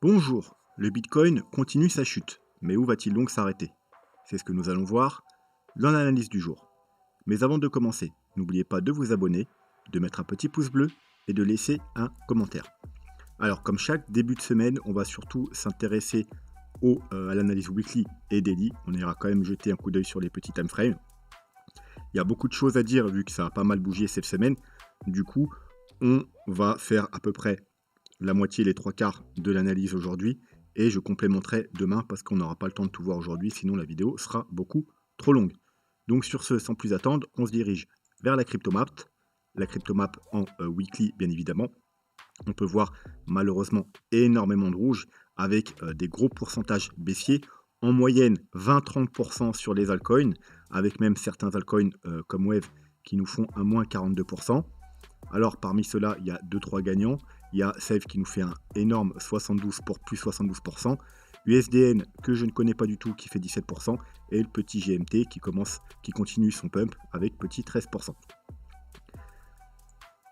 Bonjour, le Bitcoin continue sa chute, mais où va-t-il donc s'arrêter? C'est ce que nous allons voir dans l'analyse du jour. Mais avant de commencer, n'oubliez pas de vous abonner, de mettre un petit pouce bleu et de laisser un commentaire. Alors comme chaque début de semaine, on va surtout s'intéresser à l'analyse weekly et daily. On ira quand même jeter un coup d'œil sur les petits time frames. Il y a beaucoup de choses à dire vu que ça a pas mal bougé cette semaine. Du coup, on va faire à peu près la moitié, les trois quarts de l'analyse aujourd'hui et je complémenterai demain parce qu'on n'aura pas le temps de tout voir aujourd'hui, sinon la vidéo sera beaucoup trop longue. Donc sur ce, sans plus attendre, on se dirige vers la cryptomap en weekly bien évidemment. On peut voir malheureusement énormément de rouge avec des gros pourcentages baissiers, en moyenne 20-30% sur les altcoins, avec même certains altcoins comme Wave qui nous font un moins 42%. Alors parmi ceux-là, il y a deux trois gagnants. Il y a Save qui nous fait un énorme 72 pour plus 72%. USDN que je ne connais pas du tout qui fait 17%. Et le petit GMT qui continue son pump avec petit 13%.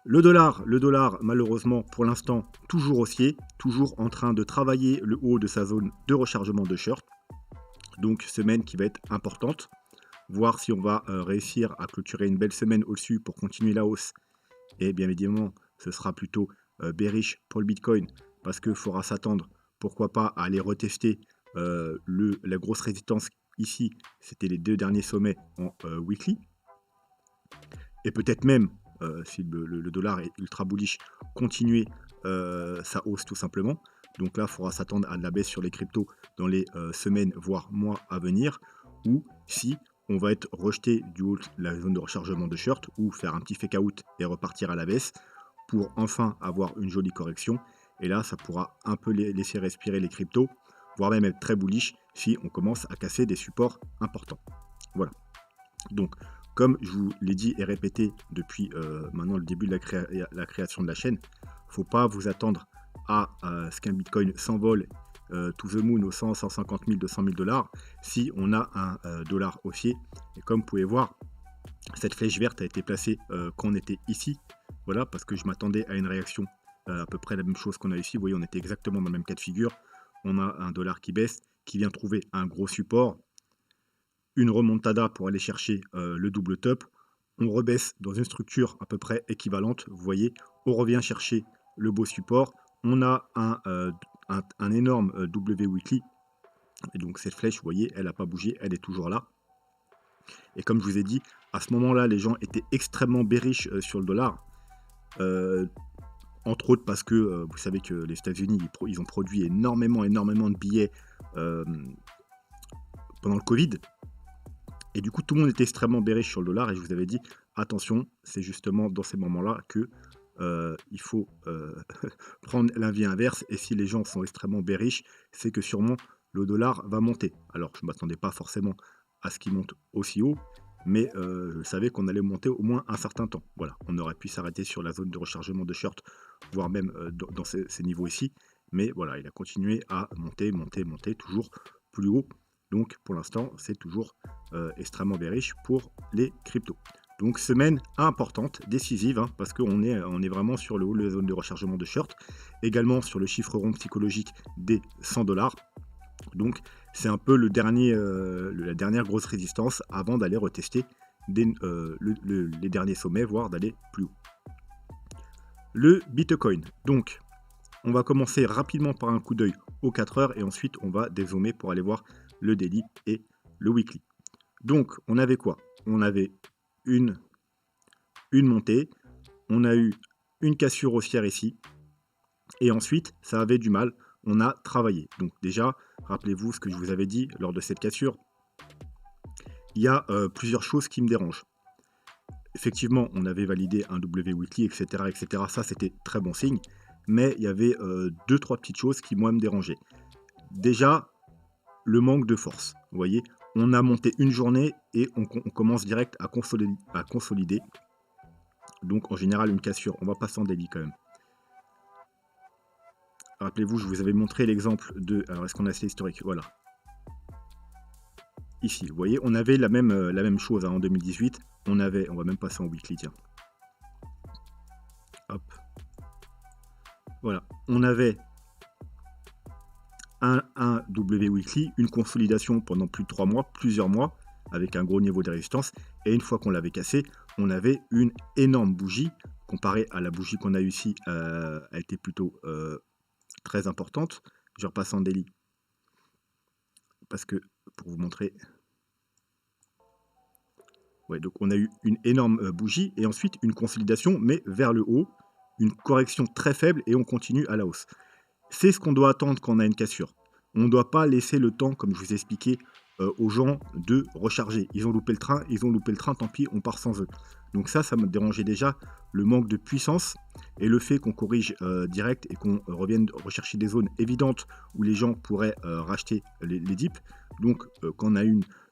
Le dollar malheureusement pour l'instant toujours haussier, toujours en train de travailler le haut de sa zone de rechargement de short. Donc semaine qui va être importante. Voir si on va réussir à clôturer une belle semaine au-dessus pour continuer la hausse. Et bien évidemment, ce sera plutôt bearish pour le Bitcoin parce qu'il faudra s'attendre, pourquoi pas, à aller retester la grosse résistance ici. C'était les deux derniers sommets en weekly. Et peut-être même, si le dollar est ultra bullish, continuer sa hausse tout simplement. Donc là, il faudra s'attendre à de la baisse sur les cryptos dans les semaines, voire mois à venir. Ou si on va être rejeté du haut de la zone de rechargement de short ou faire un petit fake out et repartir à la baisse pour enfin avoir une jolie correction. Et là, ça pourra un peu laisser respirer les cryptos, voire même être très bullish si on commence à casser des supports importants. Voilà. Donc, comme je vous l'ai dit et répété depuis maintenant le début de la création de la chaîne, faut pas vous attendre à ce qu'un Bitcoin s'envole to the moon aux 100, 150 000, 200 000 dollars si on a un dollar haussier. Et comme vous pouvez voir, cette flèche verte a été placée quand on était ici. Voilà, parce que je m'attendais à une réaction à peu près la même chose qu'on a ici. Vous voyez, on était exactement dans le même cas de figure. On a un dollar qui baisse, qui vient trouver un gros support, une remontada pour aller chercher le double top. On rebaisse dans une structure à peu près équivalente. Vous voyez, on revient chercher le beau support. On a un énorme W weekly. Et donc cette flèche, vous voyez, elle n'a pas bougé, elle est toujours là. Et comme je vous ai dit, à ce moment-là, les gens étaient extrêmement bearish sur le dollar. Euh, Entre autres parce que vous savez que les États-Unis, ils ont produit énormément de billets pendant le Covid. Et du coup, tout le monde était extrêmement bearish sur le dollar et je vous avais dit, attention, c'est justement dans ces moments-là que il faut prendre l'avis inverse. Et si les gens sont extrêmement bearish, c'est que sûrement le dollar va monter. Alors, je ne m'attendais pas forcément à ce qu'il monte aussi haut, mais je savais qu'on allait monter au moins un certain temps. Voilà, on aurait pu s'arrêter sur la zone de rechargement de short, voire même dans ces niveaux ici. Mais voilà, il a continué à monter, toujours plus haut. Donc, pour l'instant, c'est toujours extrêmement bearish pour les cryptos. Donc semaine importante, décisive, hein, parce on est vraiment sur le haut de la zone de rechargement de short, également sur le chiffre rond psychologique des 100 dollars. Donc c'est un peu la dernière grosse résistance avant d'aller retester les derniers sommets, voire d'aller plus haut. Le Bitcoin. Donc on va commencer rapidement par un coup d'œil aux 4 heures et ensuite on va dézoomer pour aller voir le daily et le weekly. Donc on avait quoi? On avait une montée, on a eu une cassure haussière ici, et ensuite ça avait du mal, on a travaillé. Donc déjà, rappelez-vous ce que je vous avais dit lors de cette cassure, il y a plusieurs choses qui me dérangent. Effectivement, on avait validé un W weekly, etc., etc. Ça, c'était très bon signe, mais il y avait deux, trois petites choses qui, moi, me dérangeaient. Déjà, le manque de force. Vous voyez, on a monté une journée et on commence direct à consolider. Donc, en général, une cassure. On va passer en daily quand même. Rappelez-vous, je vous avais montré l'exemple de... Alors, est-ce qu'on a assez historique? Voilà. Ici, vous voyez, on avait la même chose hein, en 2018. On va même passer en weekly, tiens. Hop. Voilà. On avait un W weekly, une consolidation pendant plus de 3 mois, plusieurs mois, avec un gros niveau de résistance. Et une fois qu'on l'avait cassé, on avait une énorme bougie. Comparée à la bougie qu'on a eu ici, elle était plutôt très importante. Je repasse en daily parce que pour vous montrer. Ouais, donc on a eu une énorme bougie et ensuite une consolidation, mais vers le haut, une correction très faible et on continue à la hausse. C'est ce qu'on doit attendre quand on a une cassure. On ne doit pas laisser le temps, comme je vous ai expliqué, aux gens de recharger. Ils ont loupé le train, tant pis, on part sans eux. Donc ça me dérangeait déjà, le manque de puissance et le fait qu'on corrige direct et qu'on revienne rechercher des zones évidentes où les gens pourraient racheter les dips. Donc quand on a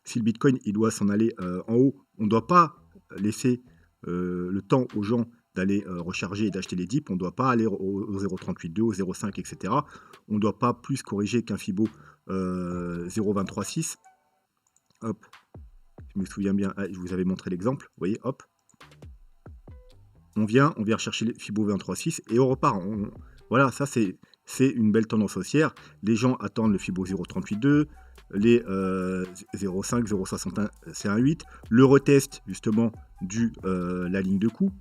si le Bitcoin il doit s'en aller en haut, on ne doit pas laisser le temps aux gens d'aller recharger et d'acheter les dips. On ne doit pas aller au 0,382, au 0,5, etc. On ne doit pas plus corriger qu'un Fibo 0,236. Hop, je me souviens bien, je vous avais montré l'exemple. Vous voyez, hop. On vient chercher les Fibo 236 et on repart. Voilà, ça c'est une belle tendance haussière. Les gens attendent le Fibo 0,382, les 0,5, 0,61, c'est un 8. Le retest justement la ligne de coup.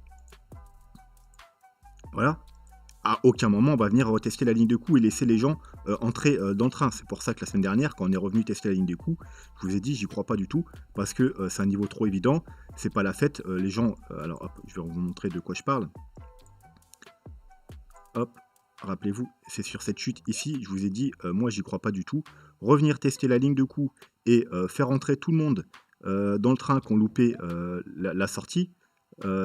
Voilà. À aucun moment on va venir retester la ligne de coup et laisser les gens entrer dans le train. C'est pour ça que la semaine dernière, quand on est revenu tester la ligne de coup, je vous ai dit, j'y crois pas du tout, parce que c'est un niveau trop évident, c'est pas la fête. Les gens, alors hop, je vais vous montrer de quoi je parle. Hop, rappelez-vous, c'est sur cette chute ici, je vous ai dit, moi j'y crois pas du tout. Revenir tester la ligne de coup et faire entrer tout le monde dans le train qui ont loupé la sortie,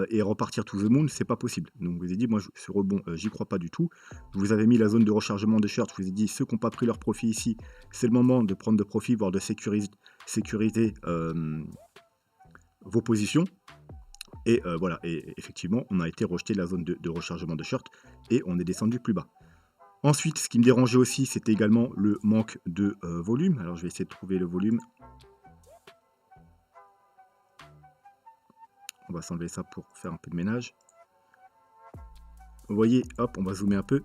et repartir to the moon, c'est pas possible. Donc je vous ai dit, moi ce rebond, j'y crois pas du tout. Je vous avais mis la zone de rechargement de short, je vous ai dit, ceux qui n'ont pas pris leur profit ici, c'est le moment de prendre de profit, voire de sécuriser vos positions. Et voilà, et effectivement, on a été rejeté de la zone de rechargement de short et on est descendu plus bas. Ensuite, ce qui me dérangeait aussi, c'était également le manque de volume. Alors je vais essayer de trouver le volume. On va s'enlever ça pour faire un peu de ménage. Vous voyez, hop, on va zoomer un peu.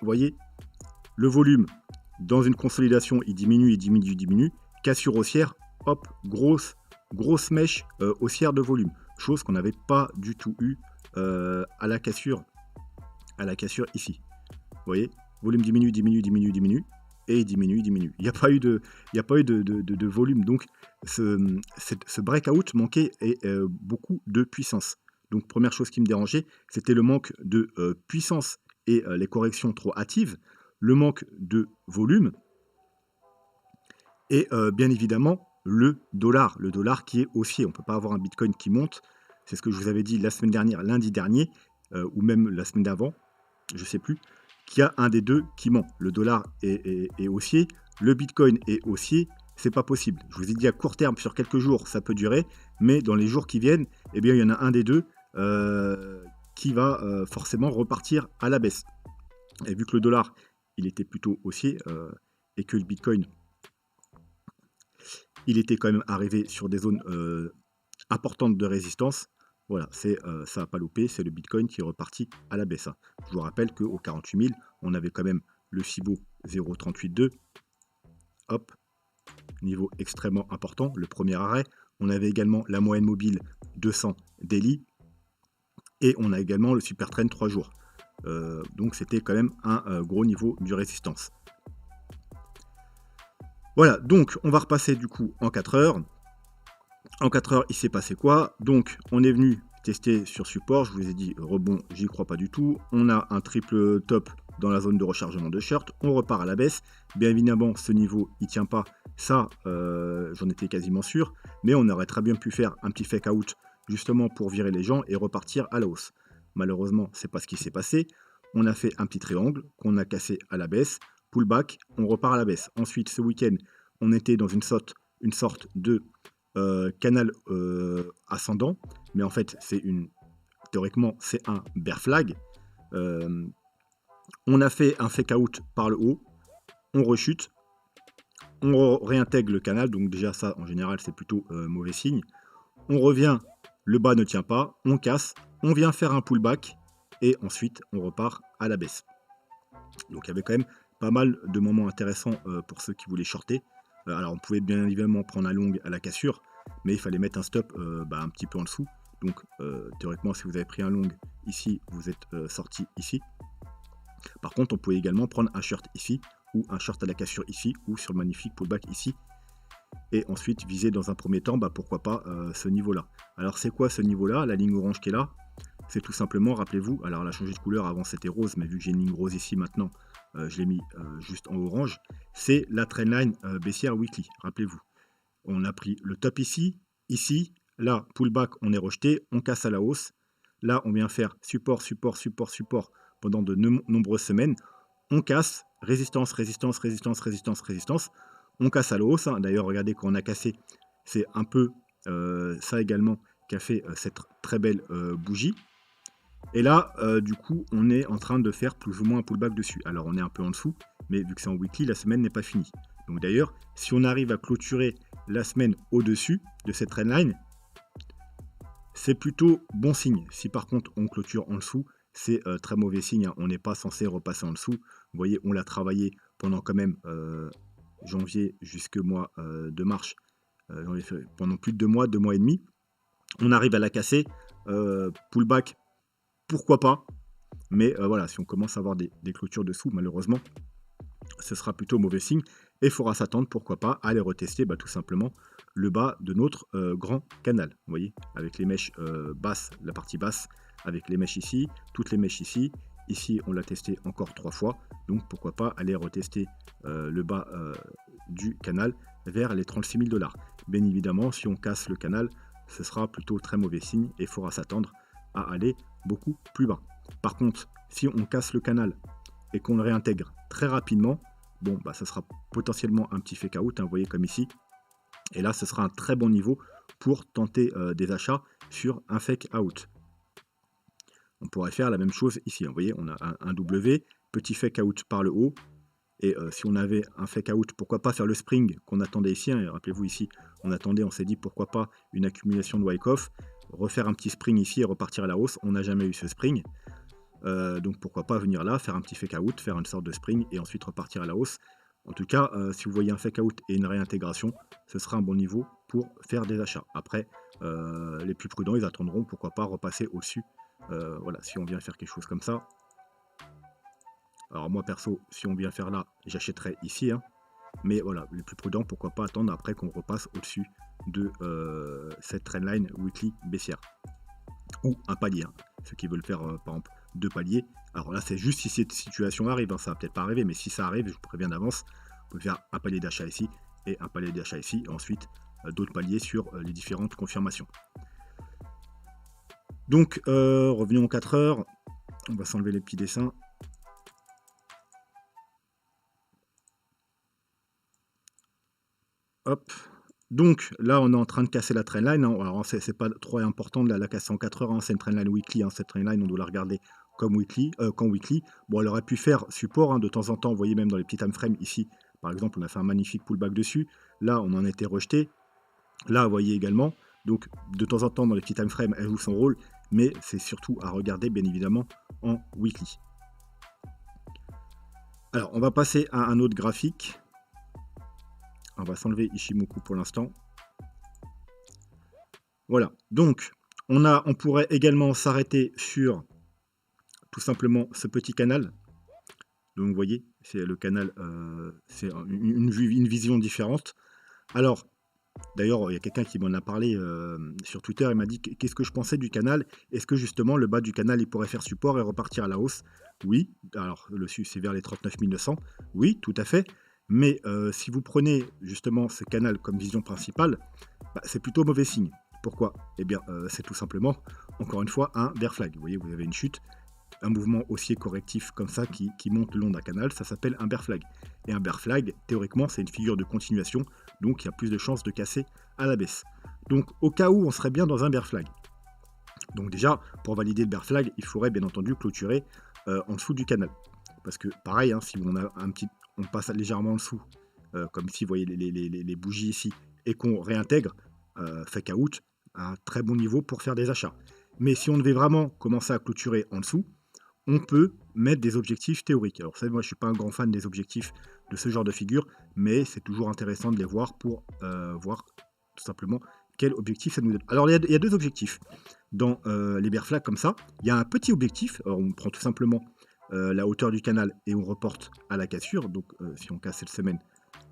Vous voyez, le volume dans une consolidation, il diminue, il diminue, il diminue. Cassure haussière, hop, grosse mèche haussière de volume. Chose qu'on n'avait pas du tout eu à la cassure ici. Vous voyez, volume diminue, diminue, diminue, diminue. Et il diminue, il diminue. Il n'y a pas eu de volume. Donc, ce breakout manquait beaucoup de puissance. Donc, première chose qui me dérangeait, c'était le manque de puissance et les corrections trop hâtives, le manque de volume et bien évidemment le dollar qui est haussier. On ne peut pas avoir un Bitcoin qui monte. C'est ce que je vous avais dit la semaine dernière, lundi dernier, ou même la semaine d'avant, je ne sais plus, qu'il y a un des deux qui ment. Le dollar est haussier, le Bitcoin est haussier, c'est pas possible. Je vous ai dit à court terme, sur quelques jours, ça peut durer, mais dans les jours qui viennent, eh bien, il y en a un des deux qui va forcément repartir à la baisse. Et vu que le dollar, il était plutôt haussier, et que le Bitcoin, il était quand même arrivé sur des zones importantes de résistance, voilà, ça n'a pas loupé, c'est le Bitcoin qui est reparti à la baisse. Je vous rappelle qu'au 48 000, on avait quand même le Fibo 0,382, hop, niveau extrêmement important, le premier arrêt. On avait également la moyenne mobile 200 daily, et on a également le super trend 3 jours. Donc c'était quand même un gros niveau de résistance. Voilà, donc on va repasser du coup en 4 heures. En 4 heures, il s'est passé quoi? Donc, on est venu tester sur support. Je vous ai dit, rebond, j'y crois pas du tout. On a un triple top dans la zone de rechargement de short. On repart à la baisse. Bien évidemment, ce niveau, il tient pas. Ça, j'en étais quasiment sûr. Mais on aurait très bien pu faire un petit fake out justement pour virer les gens et repartir à la hausse. Malheureusement, c'est pas ce qui s'est passé. On a fait un petit triangle qu'on a cassé à la baisse. Pullback, on repart à la baisse. Ensuite, ce week-end, on était dans une sorte de canal ascendant, mais en fait théoriquement c'est un bear flag. On a fait un fake out par le haut, on rechute, on réintègre le canal, donc déjà ça en général c'est plutôt mauvais signe. On revient, le bas ne tient pas, on casse, on vient faire un pullback et ensuite on repart à la baisse. Donc il y avait quand même pas mal de moments intéressants pour ceux qui voulaient shorter. Alors on pouvait bien évidemment prendre un long à la cassure, mais il fallait mettre un stop un petit peu en dessous. Donc théoriquement, si vous avez pris un long ici, vous êtes sorti ici. Par contre, on pouvait également prendre un short ici, ou un short à la cassure ici, ou sur le magnifique pullback ici. Et ensuite viser dans un premier temps, pourquoi pas ce niveau-là. Alors c'est quoi ce niveau-là? La ligne orange qui est là, c'est tout simplement, rappelez-vous, alors elle a changé de couleur, avant c'était rose, mais vu que j'ai une ligne rose ici maintenant, je l'ai mis juste en orange, c'est la trendline baissière weekly, rappelez-vous. On a pris le top ici, ici, là, pullback, on est rejeté, on casse à la hausse. Là, on vient faire support, support, support, support pendant de nombreuses semaines. On casse, résistance, résistance, résistance, résistance, résistance. On casse à la hausse, hein. D'ailleurs, regardez, quand on a cassé, c'est un peu ça également qui a fait cette très belle bougie. Et là, du coup, on est en train de faire plus ou moins un pullback dessus. Alors, on est un peu en dessous, mais vu que c'est en weekly, la semaine n'est pas finie. Donc d'ailleurs, si on arrive à clôturer la semaine au-dessus de cette trendline, c'est plutôt bon signe. Si par contre on clôture en dessous, c'est très mauvais signe, hein. On n'est pas censé repasser en dessous. Vous voyez, on l'a travaillé pendant quand même janvier jusque mois de mars, pendant plus de 2 mois et demi. On arrive à la casser, pullback, pourquoi pas. Mais voilà, si on commence à avoir des clôtures dessous, malheureusement, ce sera plutôt mauvais signe et il faudra s'attendre, pourquoi pas, à aller retester tout simplement le bas de notre grand canal. Vous voyez, avec les mèches basses, la partie basse, avec les mèches ici, toutes les mèches ici. Ici, on l'a testé encore 3 fois, donc pourquoi pas aller retester le bas du canal vers les 36 000 $. Bien évidemment, si on casse le canal, ce sera plutôt très mauvais signe et il faudra s'attendre à aller beaucoup plus bas. Par contre, si on casse le canal et qu'on le réintègre très rapidement, bon, ça sera potentiellement un petit fake out, hein, vous voyez comme ici. Et là, ce sera un très bon niveau pour tenter des achats sur un fake out. On pourrait faire la même chose ici, hein, vous voyez, on a un W, petit fake out par le haut. Et si on avait un fake out, pourquoi pas faire le spring qu'on attendait ici, hein, rappelez-vous ici, on s'est dit pourquoi pas une accumulation de Wyckoff, refaire un petit spring ici et repartir à la hausse. On n'a jamais eu ce spring. Donc pourquoi pas venir là, faire un petit fake out, faire une sorte de spring et ensuite repartir à la hausse. En tout cas, si vous voyez un fake out et une réintégration, ce sera un bon niveau pour faire des achats. Après, les plus prudents, ils attendront, pourquoi pas repasser au-dessus. Voilà, si on vient faire quelque chose comme ça. Alors moi perso, si on vient faire là, j'achèterais ici, hein. Mais voilà, les plus prudents, pourquoi pas attendre après qu'on repasse au-dessus de cette trendline weekly baissière. Ou un palier, hein. Ceux qui veulent faire par exemple 2 paliers. Alors là, c'est juste si cette situation arrive, hein, ça va peut-être pas arriver, mais si ça arrive, je vous préviens d'avance, vous pouvez faire un palier d'achat ici et un palier d'achat ici, et ensuite d'autres paliers sur les différentes confirmations. Donc, revenons aux 4 heures. On va s'enlever les petits dessins. Hop. Donc là, on est en train de casser la trendline, hein. Alors c'est pas trop important de la casser en 4 heures, hein. C'est une trendline weekly, hein. Cette trendline, on doit la regarder comme weekly, qu'en weekly. Bon, elle aurait pu faire support, hein, de temps en temps. Vous voyez même dans les petits time frames ici, par exemple, on a fait un magnifique pullback dessus. Là, on en a été rejeté. Là, vous voyez également. Donc, de temps en temps, dans les petits time frames, elle joue son rôle, mais c'est surtout à regarder, bien évidemment, en weekly. Alors, on va passer à un autre graphique. On va s'enlever Ishimoku pour l'instant. Voilà, donc on pourrait également s'arrêter sur tout simplement ce petit canal. Donc vous voyez, c'est le canal, c'est une vision différente. Alors, d'ailleurs, il y a quelqu'un qui m'en a parlé sur Twitter, il m'a dit qu'est-ce que je pensais du canal. Est-ce que justement le bas du canal il pourrait faire support et repartir à la hausse? Oui, alors le dessus c'est vers les 39 900. Oui, tout à fait. Mais si vous prenez justement ce canal comme vision principale, c'est plutôt mauvais signe. Pourquoi? Eh bien, c'est tout simplement, encore une fois, un bear flag. Vous voyez, vous avez une chute, un mouvement haussier correctif comme ça qui monte le long d'un canal, ça s'appelle un bear flag. Et un bear flag, théoriquement, c'est une figure de continuation, donc il y a plus de chances de casser à la baisse. Donc, au cas où, on serait bien dans un bear flag. Donc déjà, pour valider le bear flag, il faudrait bien entendu clôturer en dessous du canal. Parce que, pareil, hein, si on passe légèrement en dessous, comme ici, vous voyez les bougies ici, et qu'on réintègre, fake out, un très bon niveau pour faire des achats. Mais si on devait vraiment commencer à clôturer en dessous, on peut mettre des objectifs théoriques. Alors, vous savez, moi, je suis pas un grand fan des objectifs de ce genre de figure, mais c'est toujours intéressant de les voir pour voir tout simplement quel objectif ça nous donne. Alors, il y a 2 objectifs dans les bear flags comme ça. Il y a un petit objectif, alors on prend tout simplement la hauteur du canal et on reporte à la cassure. Donc, si on casse cette semaine,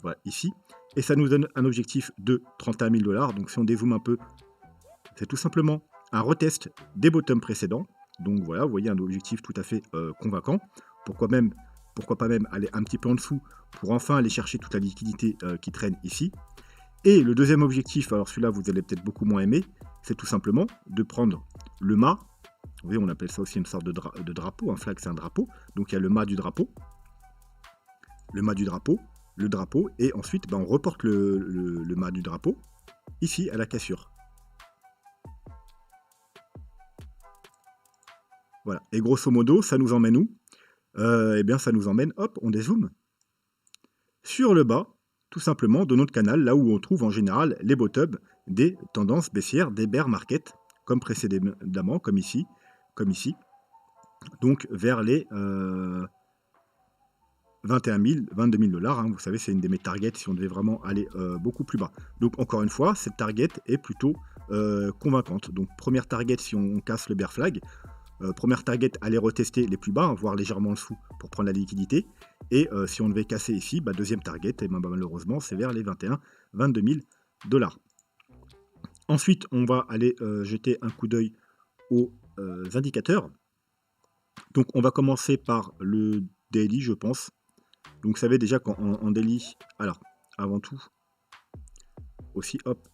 voilà, ici. Et ça nous donne un objectif de 31 000 $. Donc, si on dézoome un peu, c'est tout simplement un retest des bottoms précédents. Donc voilà, vous voyez un objectif tout à fait convaincant. Pourquoi pas même aller un petit peu en dessous pour enfin aller chercher toute la liquidité qui traîne ici. Et le deuxième objectif, alors celui-là vous allez peut-être beaucoup moins aimer, c'est tout simplement de prendre le mât. Vous voyez, on appelle ça aussi une sorte de drapeau. Un flag, c'est un drapeau. Donc il y a le mât du drapeau, le drapeau, et ensuite on reporte le mât du drapeau ici à la cassure. Voilà. Et grosso modo, ça nous emmène où? Eh bien, ça nous emmène, hop, on dézoome, sur le bas, tout simplement, de notre canal, là où on trouve en général les bottoms des tendances baissières, des bear market, comme précédemment, comme ici, donc vers les 21 000, 22 000 $. Hein, vous savez, c'est une de mes targets si on devait vraiment aller beaucoup plus bas. Donc, encore une fois, cette target est plutôt convaincante. Donc, première target si on casse le bear flag. Première target, aller retester les plus bas, hein, voire légèrement en dessous pour prendre la liquidité. Et si on devait casser ici, deuxième target, et malheureusement, c'est vers les 21 000, 22 000 $. Ensuite, on va aller jeter un coup d'œil aux indicateurs. Donc, on va commencer par le daily, je pense. Donc, vous savez déjà qu'en daily, alors, avant tout, aussi, hop,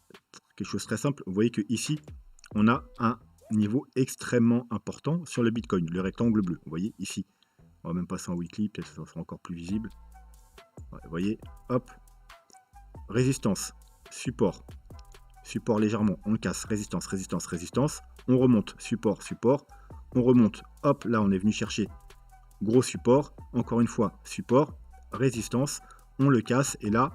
quelque chose de très simple. Vous voyez que ici, on a un niveau extrêmement important sur le Bitcoin, le rectangle bleu. Vous voyez ici. On va même passer en weekly, peut-être que ça sera encore plus visible. Ouais, vous voyez, hop, résistance, support, support légèrement, on le casse, résistance, résistance, résistance, on remonte, support, support, on remonte, hop, là on est venu chercher gros support, encore une fois, support, résistance, on le casse, et là,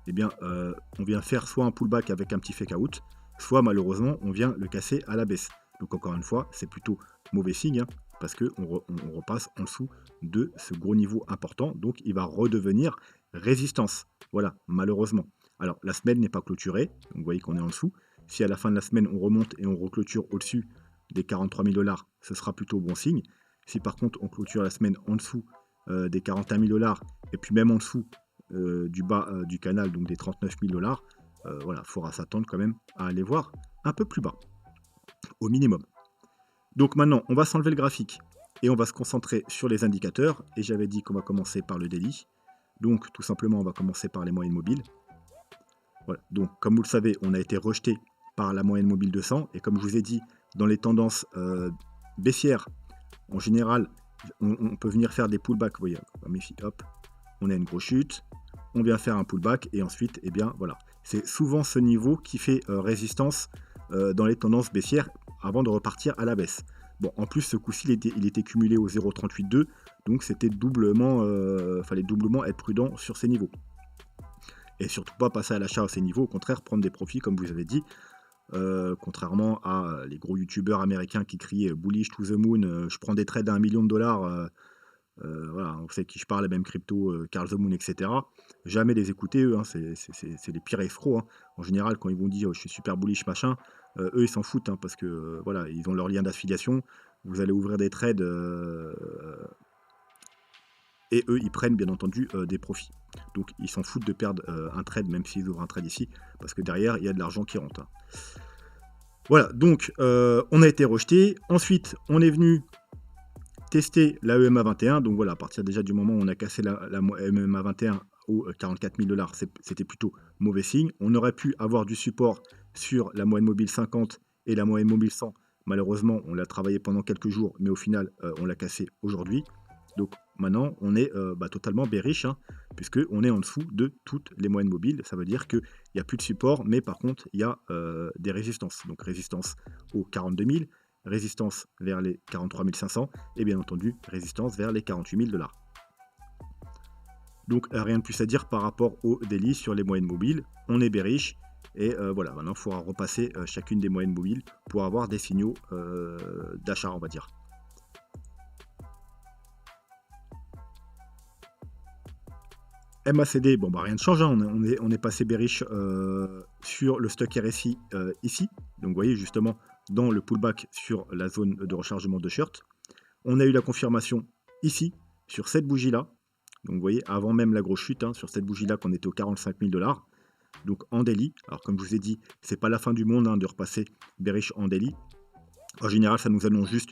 eh bien, on vient faire soit un pullback avec un petit fake out, soit malheureusement, on vient le casser à la baisse. Donc encore une fois, c'est plutôt mauvais signe, hein, parce qu'on repasse en dessous de ce gros niveau important, donc il va redevenir résistance. Voilà, malheureusement. Alors, la semaine n'est pas clôturée, donc vous voyez qu'on est en dessous. Si à la fin de la semaine, on remonte et on reclôture au-dessus des 43 000 $, ce sera plutôt bon signe. Si par contre, on clôture la semaine en dessous des 41 000 $, et puis même en dessous du bas du canal, donc des 39 000 $, voilà, il faudra s'attendre quand même à aller voir un peu plus bas, au minimum. Donc maintenant, on va s'enlever le graphique et on va se concentrer sur les indicateurs. Et j'avais dit qu'on va commencer par le daily. Donc tout simplement, on va commencer par les moyennes mobiles. Voilà. Donc comme vous le savez, on a été rejeté par la moyenne mobile 200. Et comme je vous ai dit, dans les tendances baissières, en général, on peut venir faire des pullbacks. Vous voyez, hop, on a une grosse chute. On vient faire un pullback et ensuite, eh bien voilà. C'est souvent ce niveau qui fait résistance dans les tendances baissières avant de repartir à la baisse. Bon, en plus, ce coup-ci, il était cumulé au 0,382, donc c'était doublement, fallait doublement être prudent sur ces niveaux. Et surtout pas passer à l'achat à ces niveaux, au contraire, prendre des profits, comme vous avez dit, contrairement à les gros youtubeurs américains qui crient bullish to the moon, je prends des trades à 1 million de $. Voilà, on sait qui je parle, même crypto, Carl the Moon, etc. Jamais les écouter, eux, hein, c'est les pires escrocs. Hein. En général, quand ils vont dire je suis super bullish, machin, eux, ils s'en foutent, hein, parce que voilà, ils ont leur lien d'affiliation. Vous allez ouvrir des trades et eux, ils prennent bien entendu des profits. Donc, ils s'en foutent de perdre un trade, même s'ils ouvrent un trade ici, parce que derrière, il y a de l'argent qui rentre. Hein. Voilà, donc on a été rejeté. Ensuite, on est venu tester la EMA 21, donc voilà, à partir déjà du moment où on a cassé la EMA 21 aux 44 000 $, c'était plutôt mauvais signe. On aurait pu avoir du support sur la moyenne mobile 50 et la moyenne mobile 100. Malheureusement, on l'a travaillé pendant quelques jours, mais au final, on l'a cassé aujourd'hui. Donc maintenant, on est totalement bearish, hein, puisqu'on est en dessous de toutes les moyennes mobiles. Ça veut dire qu'il n'y a plus de support, mais par contre, il y a des résistances. Donc résistance aux 42 000, résistance vers les 43 500 et bien entendu résistance vers les 48 000 $. Donc rien de plus à dire par rapport au daily sur les moyennes mobiles. On est bearish et voilà, maintenant il faudra repasser chacune des moyennes mobiles pour avoir des signaux d'achat, on va dire. MACD, bon bah rien ne change, hein, on est passé bearish sur le stock RSI ici. Donc vous voyez justement dans le pullback sur la zone de rechargement de short. On a eu la confirmation ici sur cette bougie-là. Donc vous voyez, avant même la grosse chute, hein, sur cette bougie-là qu'on était aux 45 000 $. Donc en daily. Alors comme je vous ai dit, c'est pas la fin du monde hein, de repasser bearish en daily. En général, ça nous annonce juste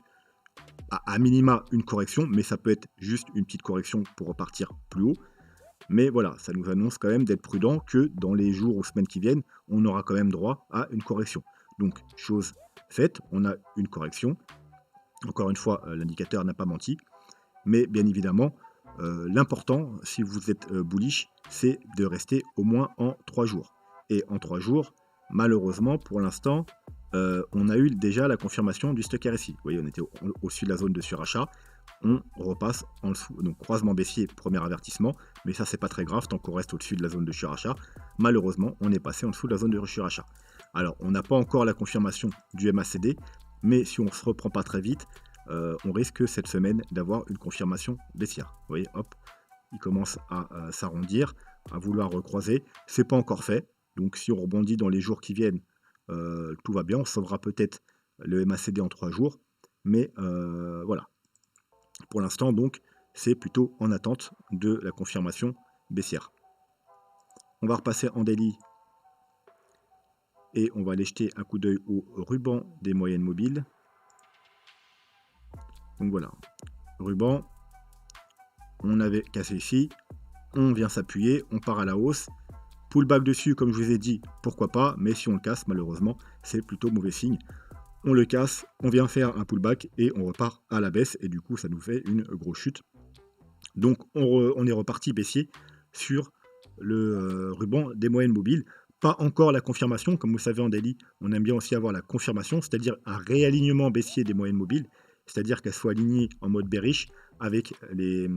à minima une correction, mais ça peut être juste une petite correction pour repartir plus haut. Mais voilà, ça nous annonce quand même d'être prudent que dans les jours ou semaines qui viennent, on aura quand même droit à une correction. Donc, chose faite, on a une correction. Encore une fois, l'indicateur n'a pas menti. Mais bien évidemment, l'important, si vous êtes bullish, c'est de rester au moins en 3 jours. Et en 3 jours, malheureusement, pour l'instant, on a eu déjà la confirmation du stock RSI. Vous voyez, on était au-dessus de la zone de surachat. On repasse en dessous. Donc croisement baissier, premier avertissement. Mais ça, c'est pas très grave tant qu'on reste au-dessus de la zone de surachat. Malheureusement, on est passé en dessous de la zone de surachat. Alors, on n'a pas encore la confirmation du MACD, mais si on ne se reprend pas très vite, on risque cette semaine d'avoir une confirmation baissière. Vous voyez, hop, il commence à s'arrondir, à vouloir recroiser. C'est pas encore fait. Donc si on rebondit dans les jours qui viennent, tout va bien. On sauvera peut-être le MACD en 3 jours. Mais voilà. Pour l'instant, donc, c'est plutôt en attente de la confirmation baissière. On va repasser en daily et on va aller jeter un coup d'œil au ruban des moyennes mobiles. Donc voilà, ruban, on avait cassé ici, on vient s'appuyer, on part à la hausse. Pullback dessus, comme je vous ai dit, pourquoi pas, mais si on le casse, malheureusement, c'est plutôt mauvais signe. On le casse, on vient faire un pullback et on repart à la baisse, et du coup, ça nous fait une grosse chute. Donc, on est reparti baissier sur le ruban des moyennes mobiles. Pas encore la confirmation, comme vous savez en daily, on aime bien aussi avoir la confirmation, c'est-à-dire un réalignement baissier des moyennes mobiles, c'est-à-dire qu'elles soient alignées en mode bearish avec les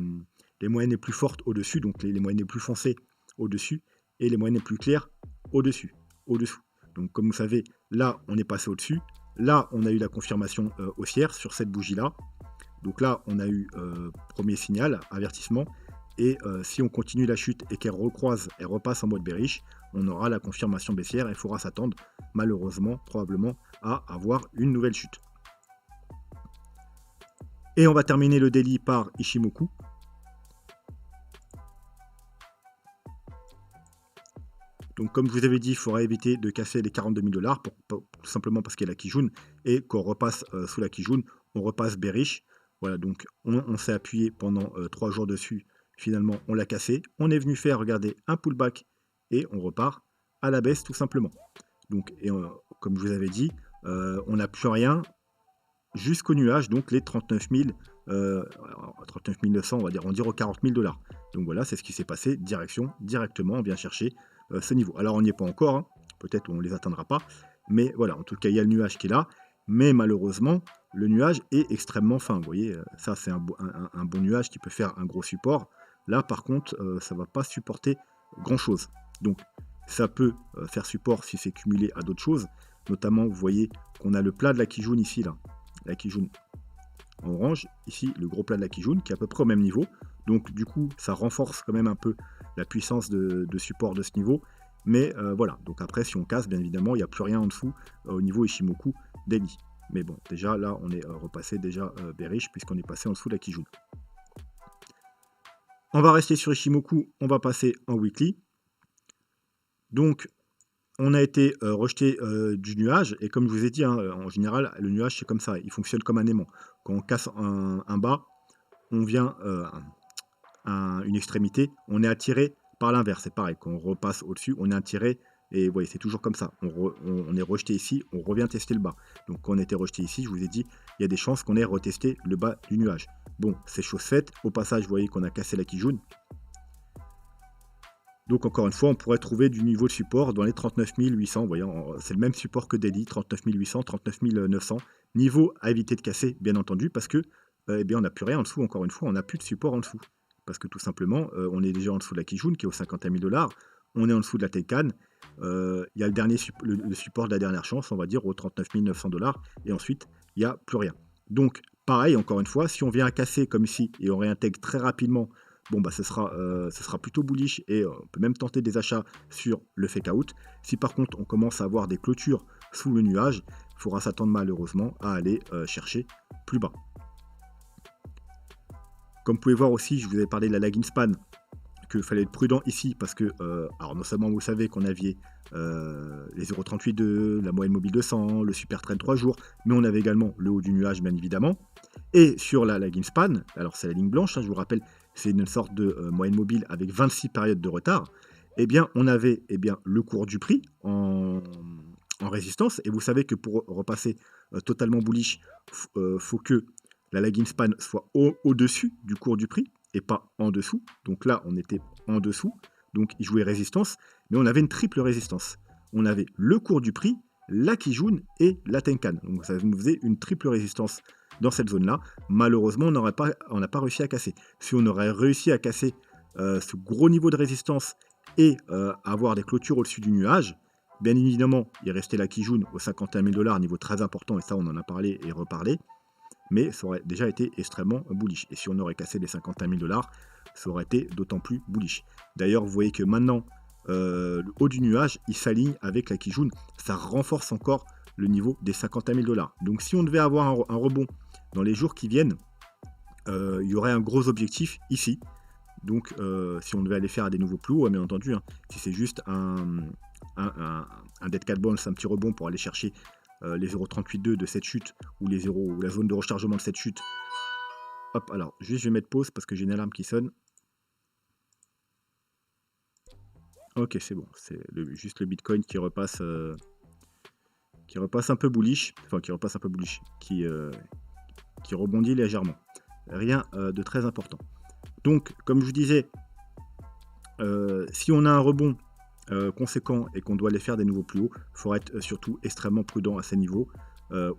moyennes les plus fortes au-dessus, donc les moyennes les plus foncées au-dessus, et les moyennes les plus claires au-dessus, au-dessous. Donc comme vous savez, là on est passé au-dessus, là on a eu la confirmation haussière sur cette bougie-là. Donc là on a eu premier signal, avertissement, et si on continue la chute et qu'elle recroise, elle repasse en mode bearish, on aura la confirmation baissière et il faudra s'attendre malheureusement, probablement, à avoir une nouvelle chute. Et on va terminer le daily par Ichimoku. Donc comme je vous avais dit, il faudra éviter de casser les 42 000 $, tout simplement parce qu'il y a la Kijun, et qu'on repasse sous la Kijun, on repasse bearish. Voilà, donc on s'est appuyé pendant 3 jours dessus, finalement on l'a cassé. On est venu faire, regardez, un pullback, et on repart à la baisse tout simplement. Donc, et comme je vous avais dit, on n'a plus rien jusqu'au nuage, donc les 39 900, on va dire, on dirait aux 40 000 $. Donc voilà, c'est ce qui s'est passé, directement, on vient chercher ce niveau. Alors on n'y est pas encore, hein, peut-être on ne les atteindra pas, mais voilà, en tout cas il y a le nuage qui est là, mais malheureusement le nuage est extrêmement fin. Vous voyez, ça c'est un bon nuage qui peut faire un gros support. Là par contre, ça ne va pas supporter grand chose. Donc ça peut faire support si c'est cumulé à d'autres choses, notamment vous voyez qu'on a le plat de la Kijun ici, là, la Kijun en orange, ici le gros plat de la Kijun qui est à peu près au même niveau. Donc du coup ça renforce quand même un peu la puissance de support de ce niveau. Mais voilà, donc après si on casse, bien évidemment, il n'y a plus rien en dessous au niveau Ichimoku daily. Mais bon, déjà là on est repassé déjà bearish puisqu'on est passé en dessous de la Kijun. On va rester sur Ichimoku, on va passer en weekly. Donc on a été rejeté du nuage, et comme je vous ai dit, hein, en général, le nuage c'est comme ça, il fonctionne comme un aimant. Quand on casse un bas, on vient une extrémité, on est attiré par l'inverse. C'est pareil, quand on repasse au-dessus, on est attiré, et vous voyez, c'est toujours comme ça. On est rejeté ici, on revient tester le bas. Donc quand on était rejeté ici, je vous ai dit, il y a des chances qu'on ait retesté le bas du nuage. Bon, c'est chose faite. Au passage, vous voyez qu'on a cassé la Kijun. Donc encore une fois, on pourrait trouver du niveau de support dans les 39 800. Vous voyez, c'est le même support que daily, 39 800, 39 900. Niveau à éviter de casser, bien entendu, parce que eh bien, on n'a plus rien en dessous. Encore une fois, on n'a plus de support en dessous. Parce que tout simplement, on est déjà en dessous de la Kijun, qui est aux 51 000 $. On est en dessous de la Taycan. Il y a le dernier le support de la dernière chance, on va dire, aux 39 900 $. Et ensuite, il n'y a plus rien. Donc, pareil, encore une fois, si on vient à casser comme ici, et on réintègre très rapidement bon bah ce sera plutôt bullish et on peut même tenter des achats sur le fake out. Si par contre on commence à avoir des clôtures sous le nuage, il faudra s'attendre malheureusement à aller chercher plus bas. Comme vous pouvez voir aussi, je vous avais parlé de la lagging span, qu'il fallait être prudent ici parce que, alors non seulement vous savez qu'on avait les 0,38,2, la moyenne mobile 200, le super trend 3 jours, mais on avait également le haut du nuage bien évidemment. Et sur la lagging span, alors c'est la ligne blanche, hein, je vous rappelle, c'est une sorte de moyenne mobile avec 26 périodes de retard. Eh bien, on avait le cours du prix en résistance. Et vous savez que pour repasser totalement bullish, faut que la lagging span soit au-dessus du cours du prix et pas en dessous. Donc là, on était en dessous. Donc il jouait résistance, mais on avait une triple résistance. On avait le cours du prix, la Kijun et la Tenkan. Donc ça nous faisait une triple résistance dans cette zone-là. Malheureusement, on n'a pas réussi à casser. Si on aurait réussi à casser ce gros niveau de résistance et avoir des clôtures au-dessus du nuage, bien évidemment, il restait la Kijun aux 51 000 $, niveau très important, et ça on en a parlé et reparlé, mais ça aurait déjà été extrêmement bullish. Et si on aurait cassé les 51 000 $, ça aurait été d'autant plus bullish. D'ailleurs, vous voyez que maintenant, le haut du nuage, il s'aligne avec la Kijun. Ça renforce encore le niveau des 51 000 $. Donc si on devait avoir un rebond dans les jours qui viennent, il y aurait un gros objectif ici. Donc si on devait aller faire des nouveaux plus hauts, bien entendu, hein, si c'est juste un dead cat bounce, un petit rebond pour aller chercher les 0,38,2 de cette chute ou ou la zone de rechargement de cette chute. Hop, alors juste je vais mettre pause parce que j'ai une alarme qui sonne. Ok, c'est bon, c'est juste le Bitcoin qui repasse un peu bullish, enfin qui repasse un peu bullish, qui rebondit légèrement. Rien de très important. Donc, comme je vous disais, si on a un rebond conséquent et qu'on doit aller faire des nouveaux plus hauts, il faudra être surtout extrêmement prudent à ces niveaux,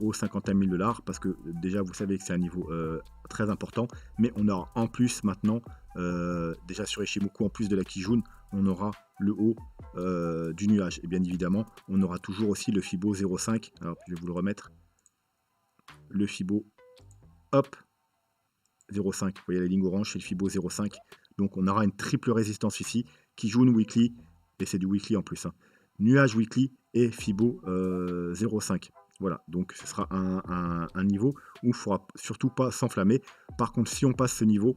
aux 51 000 $, parce que déjà vous savez que c'est un niveau très important, mais on aura en plus maintenant, déjà sur Ishimoku, en plus de la Kijun, on aura le haut du nuage. Et bien évidemment, on aura toujours aussi le Fibo 0,5. Alors je vais vous le remettre. Le Fibo, hop, 0,5. Vous voyez la ligne orange, c'est le Fibo 0,5. Donc on aura une triple résistance ici, Kijun weekly, et c'est du weekly en plus, hein. Nuage weekly et Fibo 0,5. Voilà, donc ce sera un niveau où il ne faudra surtout pas s'enflammer. Par contre, si on passe ce niveau,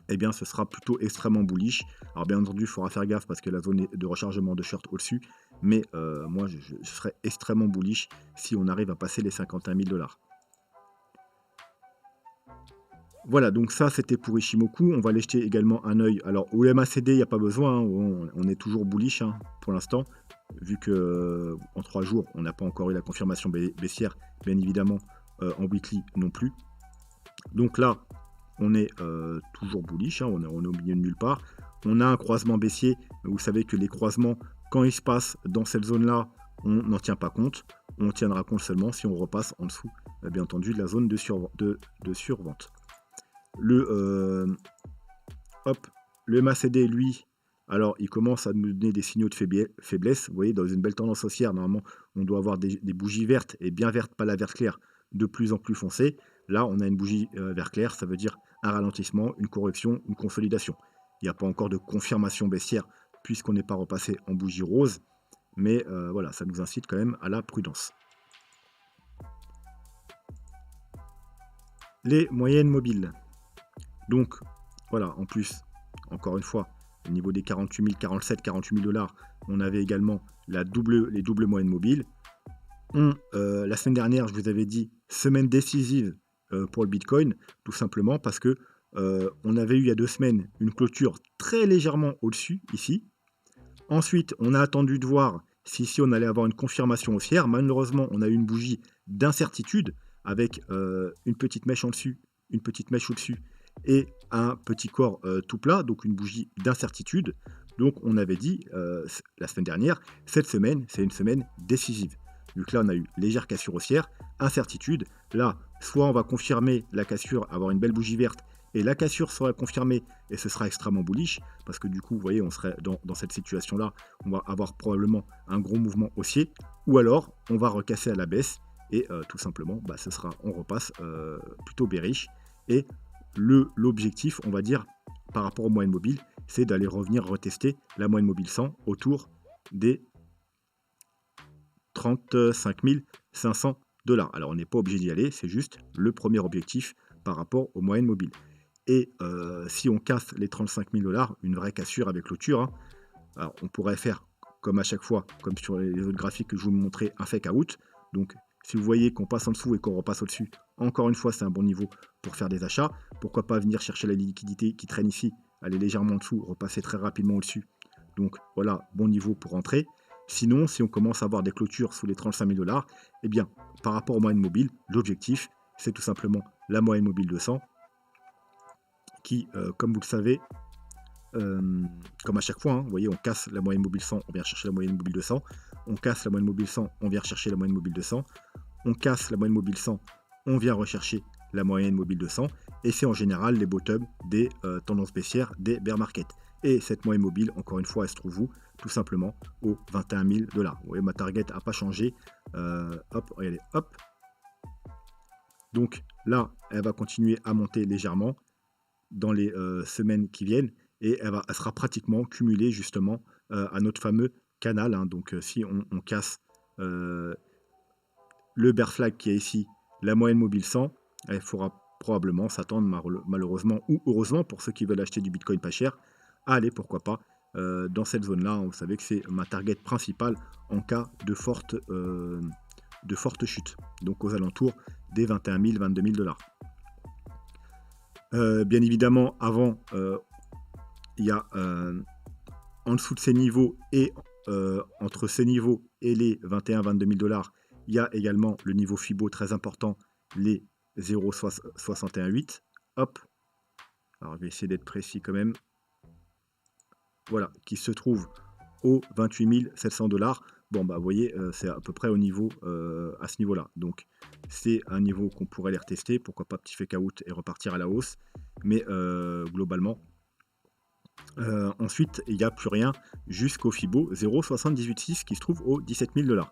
eh bien ce sera plutôt extrêmement bullish. Alors bien entendu, il faudra faire gaffe parce que la zone de rechargement de short au-dessus, mais moi je serais extrêmement bullish si on arrive à passer les 51 000 $. Voilà, donc ça c'était pour Ishimoku. On va aller jeter également un œil. Alors au MACD, il n'y a pas besoin, hein, on est toujours bullish, hein, pour l'instant, vu que en 3 jours, on n'a pas encore eu la confirmation baissière, bien évidemment, en weekly non plus. Donc là, on est toujours bullish, hein, on est au milieu de nulle part. On a un croisement baissier, mais vous savez que les croisements, quand ils se passent dans cette zone-là, on n'en tient pas compte. On tiendra compte seulement si on repasse en dessous, bien entendu, de la zone de survente. Le MACD, lui, alors il commence à nous donner des signaux de faiblesse. Vous voyez, dans une belle tendance haussière, normalement, on doit avoir des bougies vertes, et bien vertes, pas la verte claire, de plus en plus foncée. Là, on a une bougie vert clair, ça veut dire un ralentissement, une correction, une consolidation. Il n'y a pas encore de confirmation baissière, puisqu'on n'est pas repassé en bougie rose, mais voilà, ça nous incite quand même à la prudence. Les moyennes mobiles. Donc, voilà, en plus, encore une fois, au niveau des 48 000, 47, 48 000 $, on avait également les doubles moyennes mobiles. La semaine dernière, je vous avais dit, semaine décisive pour le Bitcoin, tout simplement parce que on avait eu il y a 2 semaines une clôture très légèrement au-dessus, ici. Ensuite, on a attendu de voir si ici on allait avoir une confirmation haussière. Malheureusement, on a eu une bougie d'incertitude avec une petite mèche en dessus, une petite mèche au-dessus et un petit corps tout plat, donc une bougie d'incertitude. Donc on avait dit la semaine dernière, cette semaine, c'est une semaine décisive. Vu que là, on a eu légère cassure haussière, incertitude. Là, soit on va confirmer la cassure, avoir une belle bougie verte, et la cassure sera confirmée, et ce sera extrêmement bullish, parce que du coup, vous voyez, on serait dans cette situation-là, on va avoir probablement un gros mouvement haussier, ou alors, on va recasser à la baisse, et tout simplement, bah, on repasse plutôt bearish, et l'objectif, on va dire, par rapport aux moyennes mobiles, c'est d'aller revenir retester la moyenne mobile 100 autour des 35 500 $. Alors on n'est pas obligé d'y aller, c'est juste le premier objectif par rapport aux moyennes mobiles. Et si on casse les 35 000 $, une vraie cassure avec clôture, hein, alors on pourrait faire comme à chaque fois, comme sur les autres graphiques que je vous montrais, un fake out. Donc si vous voyez qu'on passe en dessous et qu'on repasse au-dessus, encore une fois c'est un bon niveau pour faire des achats. Pourquoi pas venir chercher la liquidité qui traîne ici, aller légèrement en dessous, repasser très rapidement au-dessus. Donc voilà, bon niveau pour rentrer. Sinon, si on commence à avoir des clôtures sous les 35 000 $, eh bien, par rapport aux moyennes mobiles, l'objectif, c'est tout simplement la moyenne mobile 200 qui, comme vous le savez, comme à chaque fois, hein, vous voyez, on casse la moyenne mobile 100, on vient chercher la moyenne mobile 200. On casse la moyenne mobile 100, on vient rechercher la moyenne mobile 200. On casse la moyenne mobile 100, on vient rechercher la moyenne mobile 200. Et c'est en général les bottoms des tendances baissières des bear market. Et cette moyenne mobile, encore une fois, elle se trouve où? Tout simplement aux 21 000 $. Vous voyez, ma target n'a pas changé. Hop, regardez, hop. Donc là, elle va continuer à monter légèrement dans les semaines qui viennent. Et elle sera pratiquement cumulée justement à notre fameux canal, hein. Donc si on casse le bear flag qui est ici, la moyenne mobile 100, il faudra probablement s'attendre malheureusement ou heureusement pour ceux qui veulent acheter du bitcoin pas cher, à aller pourquoi pas dans cette zone-là. Vous savez que c'est ma target principale en cas de forte chute, donc aux alentours des 21 000, 22 000 $. Bien évidemment, avant, il y a en dessous de ces niveaux et entre ces niveaux et les 21 22 000 $, il y a également le niveau Fibo très important, les 0,618. Hop, alors je vais essayer d'être précis quand même. Voilà, qui se trouve aux 28 700 $. Bon, bah, vous voyez, c'est à peu près au niveau, à ce niveau-là. Donc, c'est un niveau qu'on pourrait aller retester. Pourquoi pas petit fake out et repartir à la hausse. Mais globalement, ensuite, il n'y a plus rien jusqu'au Fibo 0,786 qui se trouve aux 17 000 $.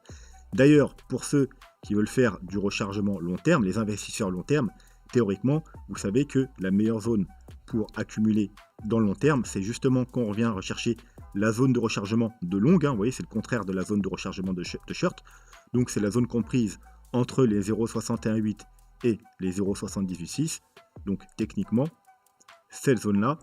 D'ailleurs, pour ceux qui veulent faire du rechargement long terme, les investisseurs long terme, théoriquement, vous savez que la meilleure zone pour accumuler dans le long terme, c'est justement quand on revient rechercher la zone de rechargement de longue, hein, vous voyez, c'est le contraire de la zone de rechargement de short. Donc c'est la zone comprise entre les 0,618 et les 0,786. Donc techniquement, cette zone-là,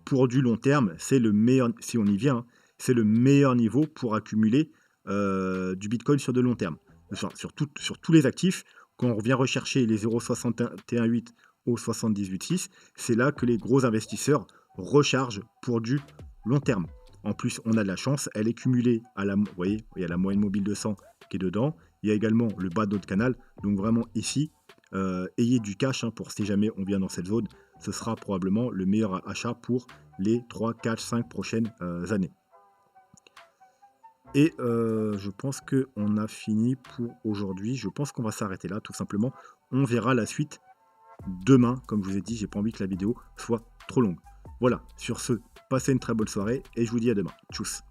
pour du long terme, c'est le meilleur, si on y vient, hein, c'est le meilleur niveau pour accumuler du Bitcoin sur de long terme. Sur tous les actifs, quand on vient rechercher les 0,618 au 78,6, c'est là que les gros investisseurs rechargent pour du long terme. En plus, on a de la chance, elle est cumulée à la, vous voyez, il y a la moyenne mobile 200 qui est dedans, il y a également le bas de notre canal, donc vraiment ici, ayez du cash, hein, pour si jamais on vient dans cette zone, ce sera probablement le meilleur achat pour les 3, 4, 5 prochaines années. Et je pense qu'on a fini pour aujourd'hui. Je pense qu'on va s'arrêter là, tout simplement. On verra la suite demain. Comme je vous ai dit, j'ai pas envie que la vidéo soit trop longue. Voilà, sur ce, passez une très bonne soirée et je vous dis à demain. Tchuss.